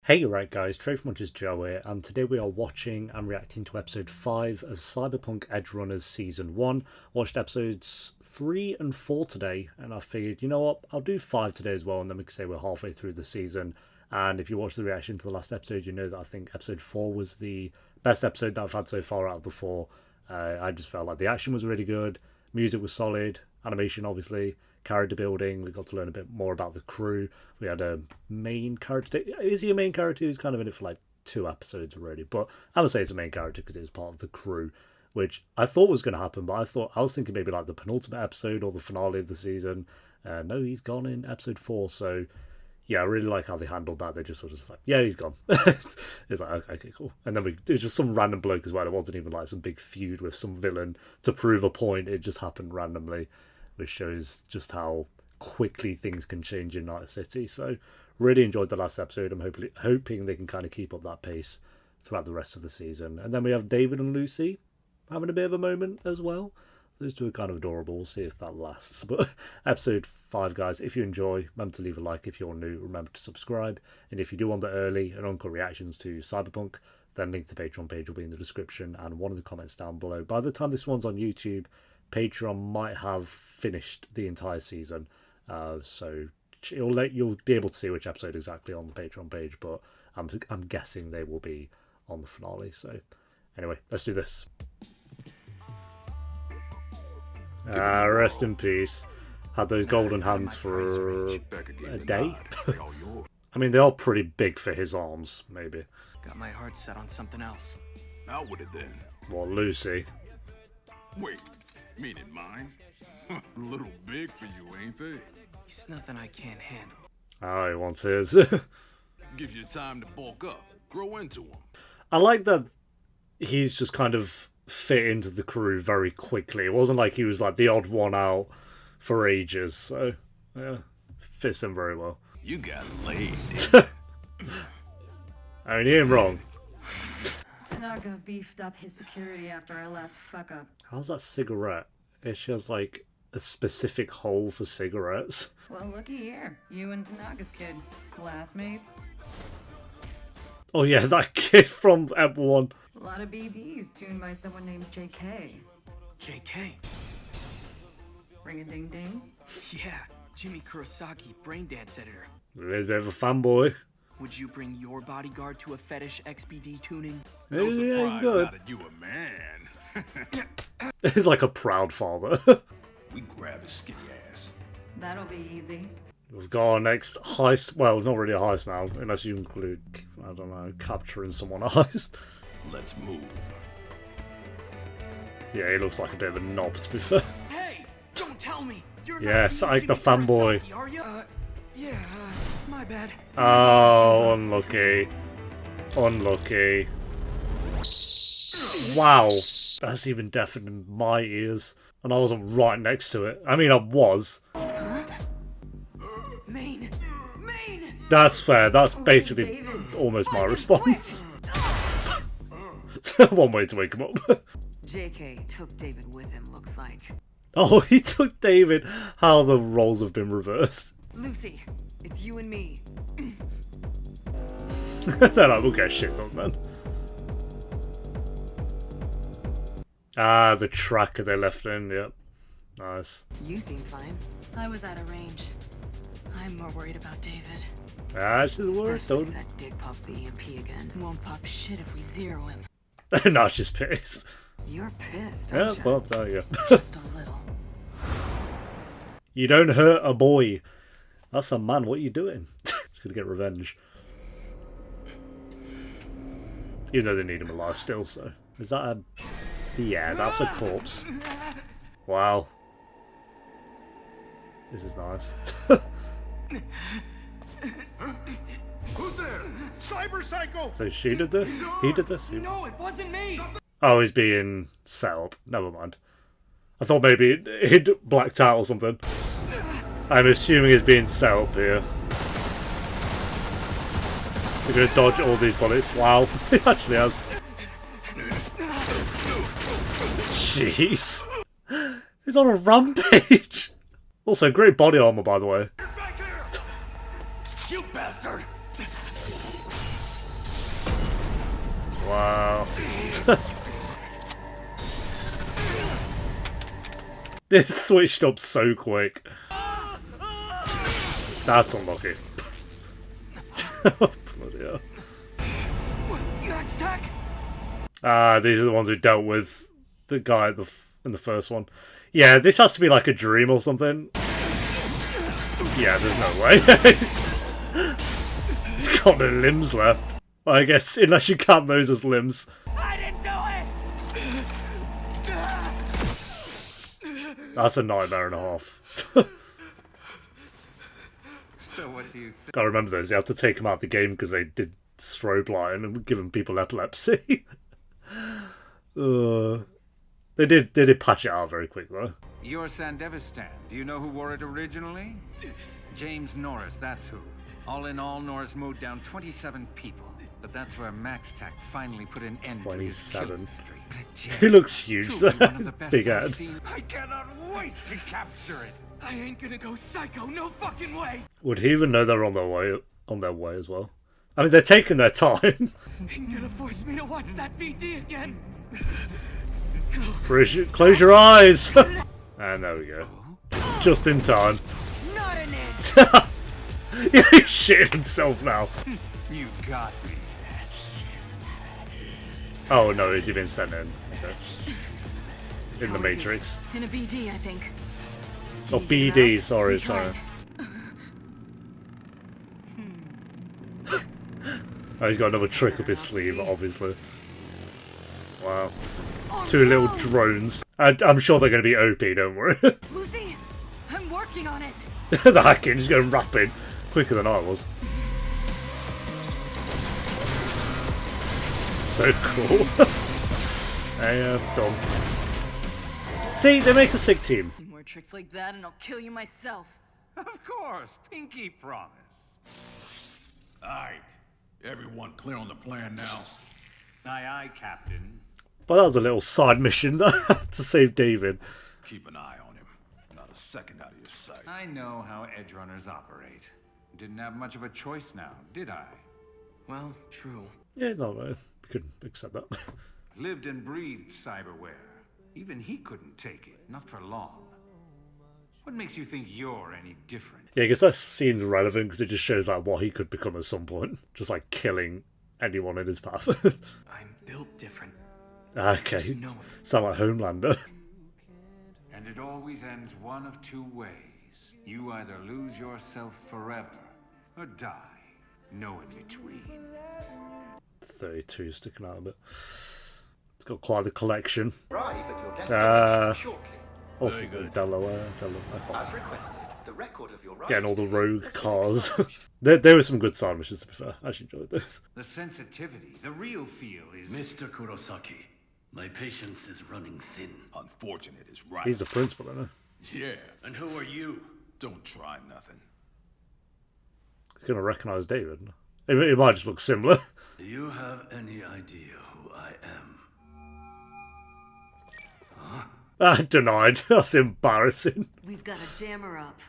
Hey, right guys, Much's Joe here, and today we are watching and reacting to episode 5 of Cyberpunk Edgerunners Season 1. Watched episodes 3 and 4 today, and I figured, you know what, I'll do 5 today as well, and then we can say we're halfway through the season. And if you watch the reaction to the last episode, you know that I think episode 4 was the best episode that I've had so far out of the 4. I just felt like the action was really good, music was solid, animation obviously, character building. We got to learn a bit more about the crew. We had a main character. Is he a main character? He's kind of in it for like 2 episodes already, but I'm gonna say it's a main character because it was part of the crew, which I thought was going to happen, but I was thinking maybe like the penultimate episode or the finale of the season. No, he's gone in episode 4, so yeah, I really like how they handled that. They just sort of like, yeah, he's gone. It's like, okay, cool. And then it was just some random bloke as well. It wasn't even like some big feud with some villain to prove a point. It just happened randomly, which shows just how quickly things can change in Night City. So really enjoyed the last episode. I'm hoping they can kind of keep up that pace throughout the rest of the season. And then we have David and Lucy having a bit of a moment as well. Those two are kind of adorable. We'll see if that lasts. But episode 5, guys, if you enjoy, remember to leave a like. If you're new, remember to subscribe. And if you do want the early and uncut reactions to Cyberpunk, then link to the Patreon page will be in the description and one of the comments down below. By the time this one's on YouTube, Patreon might have finished the entire season, so you'll be able to see which episode exactly on the Patreon page, but I'm guessing they will be on the finale. So anyway, let's do this. Rest in peace. Had those golden hands for a day. I mean, they are pretty big for his arms, maybe. Got my heart set on something else. Out with it then. Well, Lucy. Wait, meaning mine? A little big for you, ain't they? It's nothing I can't handle. Oh, he wants his. Gives you time to bulk up, grow into him. I like that he's just kind of fit into the crew very quickly. It wasn't like he was like the odd one out for ages, so yeah, fits in very well. You got laid. I mean, he ain't wrong. Tanaka beefed up his security after our last fuck up. How's that cigarette? She has like a specific hole for cigarettes. Well, looky here. You and Tanaka's kid. Classmates. Oh yeah, that kid from Ep 1. A lot of BDs tuned by someone named JK. JK? Ring a ding ding. Yeah, Jimmy Kurosaki, Braindance editor. He's a bit of a fanboy. Would you bring your bodyguard to a fetish XBD tuning? No surprise Yeah, good. now that you a man. He's like a proud father. We grab his skinny ass. That'll be easy. We've got our next heist. Well, not really a heist now, unless you include, I don't know, capturing someone a heist. Let's move. Yeah, he looks like a bit of a knob, to be fair. Hey! Don't tell me! You're Yes, not like the Jimmy fanboy. Kurosaki, are you? Yeah, my bad. Oh, unlucky. Unlucky. Wow. That's even deafening my ears. And I wasn't right next to it. I mean, I was. Maine! That's fair. That's basically almost my response. One way to wake him up. JK took David with him, looks like. Oh, he took David. How the roles have been reversed. Lucy, it's you and me. They're like, we'll get shit done then. Ah, the tracker they left in, yep. Nice. You seem fine. I was out of range. I'm more worried about David. Ah, she's worse, Especially don't. if that dick pops the EMP again. Won't pop shit if we zero him. No, she's pissed. You're pissed, Yeah, aren't you? well, there you go. Just a little. You don't hurt a boy. That's a man, what are you doing? She's gonna get revenge. Even though they need him alive still, so. Is that a... Yeah, that's a corpse. Wow. This is nice. Who's there? Cyber Psycho! So she did this? He did this? No, it wasn't me! Oh, he's being set up. Never mind. I thought maybe he'd blacked out or something. I'm assuming he's being set up here. He's gonna dodge all these bullets. Wow, he actually has. Jeez. He's on a rampage. Also, great body armor, by the way. You bastard! Wow. This switched up so quick. That's unlucky. Bloody hell. Next attack. Ah, these are the ones who dealt with the guy in the first one. Yeah, this has to be like a dream or something. Yeah, there's no way. He's got no limbs left. Well, I guess, unless you count those as limbs. I didn't do it. That's a nightmare and a half. So what do you think? Gotta remember those. You have to take them out of the game because they did strobe light and giving people epilepsy. They did patch it out very quick though. Your Sandevistan. Do you know who wore it originally? James Norris, that's who. All in all, Norris mowed down 27 people. But that's where Max Tack finally put an end to his 27. killing streak. He looks huge. Truly one of the best Big I've head. seen. I cannot wait to capture it. I ain't gonna go psycho. No fucking way. Would he even know they're on their way? On their way as well. I mean, they're taking their time. Ain't gonna force me to watch that VD again. Close your eyes. And there we go. Just in time. Not an inch. Yeah, he's shitting himself now. You got me. Oh no, has he been sent in? Okay. In the Matrix. In a BD, I think. Oh, BD, sorry, I'm sorry. Oh, he's got another trick up his sleeve, obviously. Wow. Two little drones. I'm sure they're going to be OP, don't worry. Lucy, I'm working on it. The hacking is going rapid. Quicker than I was. So cool. Hey, done. See, they make a sick team. Any more tricks like that and I'll kill you myself. Of course, pinky promise. Alright. Everyone clear on the plan now? Aye, aye, Captain. But that was a little side mission to save David. Keep an eye on him. Not a second out of your sight. I know how Edgerunners operate. Didn't have much of a choice now, did I? Well, true. Yeah, no, we could accept that. Lived and breathed cyberware. Even he couldn't take it, not for long. What makes you think you're any different? Yeah, I guess that scene's relevant because it just shows like what he could become at some point. Just like killing anyone in his path. I'm built different. Okay. Just know it. Sound like Homelander. And it always ends one of two ways. You either lose yourself forever, or die. No in between. 32 sticking out of it. It's got quite the collection. Arrive at your destination shortly. Also the Delaware. As requested, the record of your ride Getting all the rogue has been cars. established. there were some good side missions, to be fair. I actually enjoyed those. The sensitivity, the real feel is... Mr. Kurosaki, my patience is running thin. Unfortunate is right. He's the principal, isn't he? Yeah. And who are you? Don't try nothing. He's going to recognise David. It might just look similar. Do you have any idea who I am? Denied. That's embarrassing. We've got to jam her up.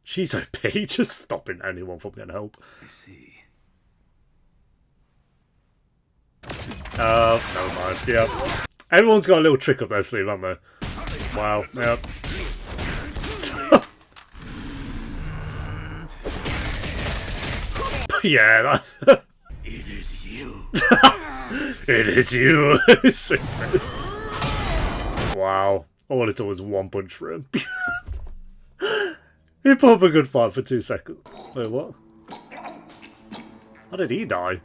She's OP, just stopping anyone from getting help. I see. Never mind. Yeah. Everyone's got a little trick up their sleeve, haven't they? Wow. Yep. Yeah, that... It is you. It is you. So pissed. Wow. All it took was one punch for him. He put up a good fight for 2 seconds. Wait, what? How did he die?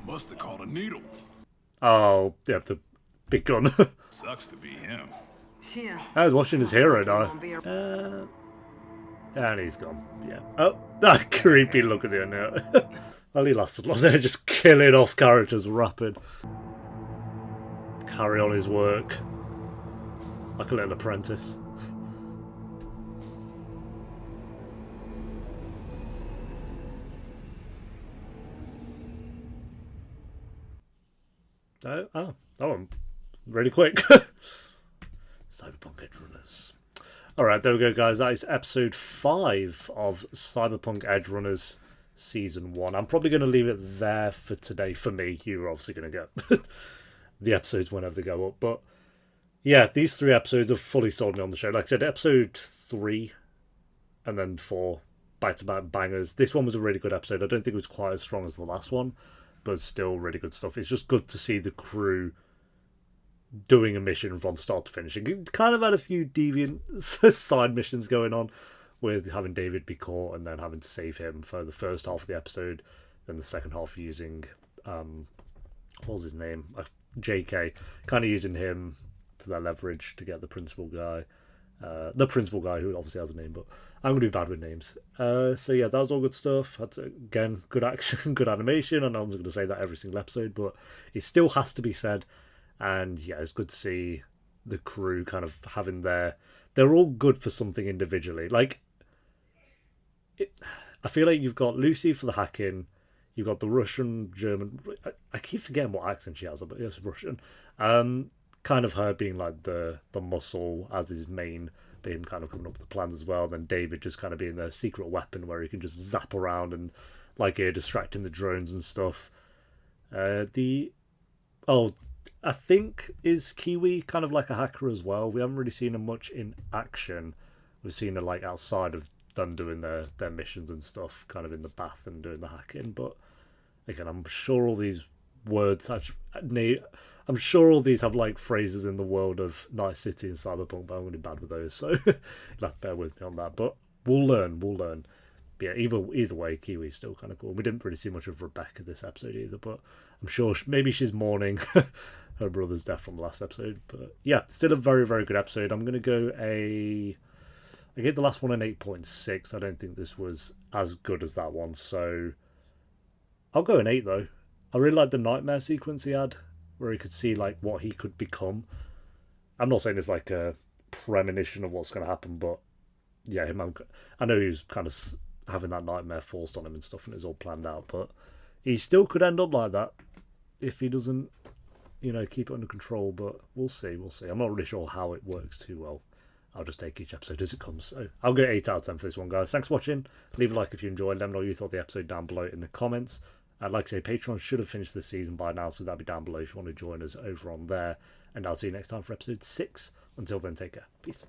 Must have caught a needle. Oh, yeah, the big gun. Sucks to be him. Yeah. I was watching his hero die. Won't be a- And he's gone. Yeah. Oh, that creepy look at the end there. Well, he lasted long. They're just killing off characters rapid. Carry on his work. Like a little apprentice. Oh, that one really quick. Cyberpunk Edgerunners. Alright, there we go, guys. That is episode 5 of Cyberpunk Edgerunners Season 1. I'm probably going to leave it there for today. For me, you're obviously going to get the episodes whenever they go up. But yeah, these 3 episodes have fully sold me on the show. Like I said, episode 3 and then 4, back-to-back bangers. This one was a really good episode. I don't think it was quite as strong as the last one, but still really good stuff. It's just good to see the crew doing a mission from start to finish. It kind of had a few deviant side missions going on, with having David be caught and then having to save him for the first half of the episode, then the second half using what was his name, JK, kind of using him to their leverage to get the principal guy who obviously has a name, but I'm going to be bad with names. So yeah, that was all good stuff. Again, good action, good animation. I know I'm going to say that every single episode, but it still has to be said. And yeah, it's good to see the crew kind of having they're all good for something individually. Like, I feel like you've got Lucy for the hacking, you've got the Russian, German, I keep forgetting what accent she has, but it's Russian. Kind of her being like the muscle as his main, but him kind of coming up with the plans as well. Then David just kind of being their secret weapon where he can just zap around and like distracting the drones and stuff. I think is Kiwi kind of like a hacker as well. We haven't really seen her much in action. We've seen her like outside of them doing their missions and stuff, kind of in the bath and doing the hacking. But again, I'm sure all these words I'm sure all these have like phrases in the world of Night City and Cyberpunk, but I'm really bad with those, so you'll have to bear with me on that. But we'll learn. But yeah, either way, Kiwi's still kind of cool. We didn't really see much of Rebecca this episode either, but I'm sure maybe she's mourning her brother's death from the last episode. But yeah, still a very, very good episode. I'm going to go I gave the last one an 8.6. I don't think this was as good as that one, so I'll go an 8 though. I really like the nightmare sequence he had, where he could see like what he could become. I'm not saying it's like a premonition of what's going to happen, but yeah, I know he was kind of having that nightmare forced on him and stuff, and it's all planned out, but he still could end up like that if he doesn't, keep it under control. But we'll see. I'm not really sure how it works too well. I'll just take each episode as it comes. So I'll go 8 out of 10 for this one, guys. Thanks for watching. Leave a like if you enjoyed. Let me know what you thought of the episode down below in the comments. I'd like to say Patreon should have finished this season by now, so that'll be down below if you want to join us over on there. And I'll see you next time for episode 6. Until then, take care. Peace.